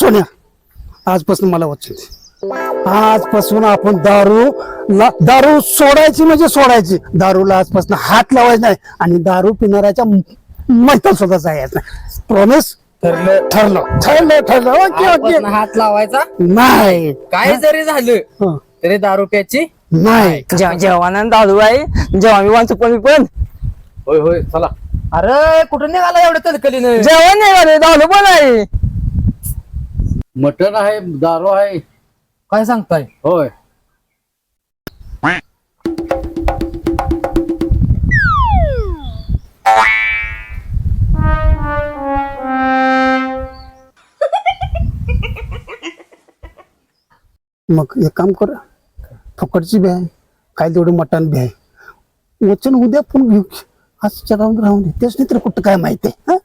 सोन्या, आजपासून मला वचन, आजपासून आपण दारू सोडायची म्हणजे सोडायची. दारूला आजपासून हात लावायचा नाही आणि दारू पिणाऱ्याच्या मैत्रीत सुद्धा जायचं नाही. प्रॉमिस? ठरलं. ठरलं ठरलं ठरलं. Okay okay. आपण हात लावायचा नाही काय जरी झालं हं. तरी दारू प्यायची. नाही जेवणा दारू आहे जेव्हा मी वाचू पण होय होय चला. अरे कुठं निघाला एवढं तलकलीनं? जेवण नाही का रे, दारू पण आहे. मटण आहे, दारू आहे. काय सांगताय? होय. मग एक काम कर, फुकटची बी आहे, काय तेवढं मटण बी आहे. वचन उद्या पण घेऊ, आजच्या राहून दे. तेच नाही तर कुठं काय माहिती आहे.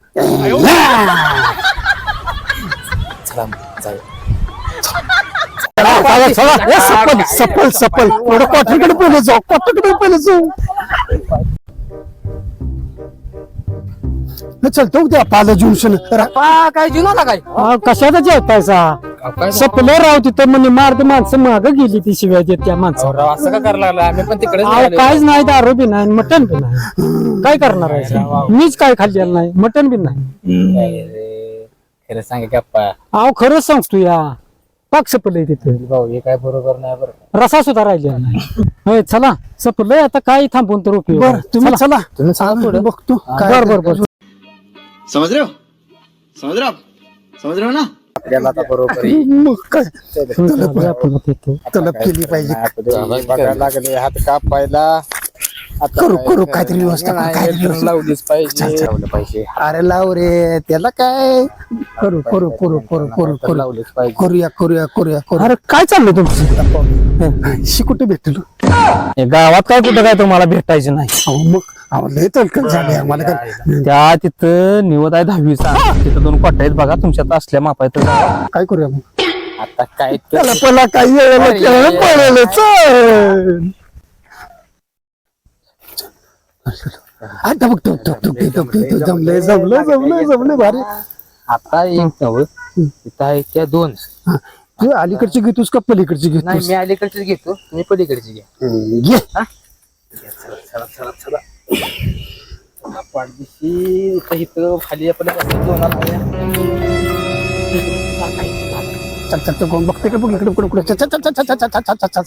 सपल सपल सपल थोडं क्वार्टरकडे पहिले जाऊ, क्वार्टरकडे पहिले जाऊ. चलतो त्या पाला जून काय जीवन आला काय? कशाचा जेवतायचा काय सपलं राव तिथं म्हणजे मारते माणसं माग गेली ती शिवाय देत त्या माणसं. राव, असं का करायला लागला? आम्ही पण तिकडे काहीच नाही, दारू बी नाही मटण बी नाही. काय करणार आहे? मीच काय खाल्लेलं नाही, मटण बी नाही. खरं सांगा गप्पा अहो खरंच सांगतो या, पाक सपलंय तिथे, भाऊ. हे काय बरोबर नाही बरं. रसा सुद्धा राहिलेला नाही. होय चला सपलंय आता, काय थांबून तर उपयोग बर आहे. तुम्ही चला, तुम्ही सांगा पुढं. बघतो बर बर बर. समझ रहे हो समझ रहे हो आप समझ रहे हो ना आपल्याला आता बरोबर आहे. मग काय आपण येतो. तलब केली पाहिजे. बघायला लागले हात कापायला. करू करू काहीतरी व्यवस्था करू, काहीतरी व्यवस्था. लावलीच पाहिजे. लावलं पाहिजे. अरे लाव रे त्याला काय. करू करू करू करू करू करू लावलीच पाहिजे. करूया करूया करूया करू. अरे काय चाललंय तुमचं? शी कुठे भेटलो हे गावात काय कुठं काय तुम्हाला भेटायचं नाही. अहो मग अहो लय तलकल झाले आम्हाला काय. त्या तिथं निवत आहे 10वीचा, तिथं 2 कोट्या आहेत बघा तुमच्यात असल्या मापायत. काय करूया मग आता काय त्याला पहिला काही पळलं. चल आता बघ जमले जमले जमले जमले भारी. आता एक नव इथं आहे त्या 2. हा, तू अलीकडची घेतोस का पलीकडची नाही घेतोस? मी अलीकडचीच घेतो, तुम्ही पलीकडची घ्या. घे. चला पाठदिशी इथं खाली आपल्या चल चल चल कोण बघते का बघ इकडे कुठे कुठे. चल चल चल चल चल चल चल चल चल.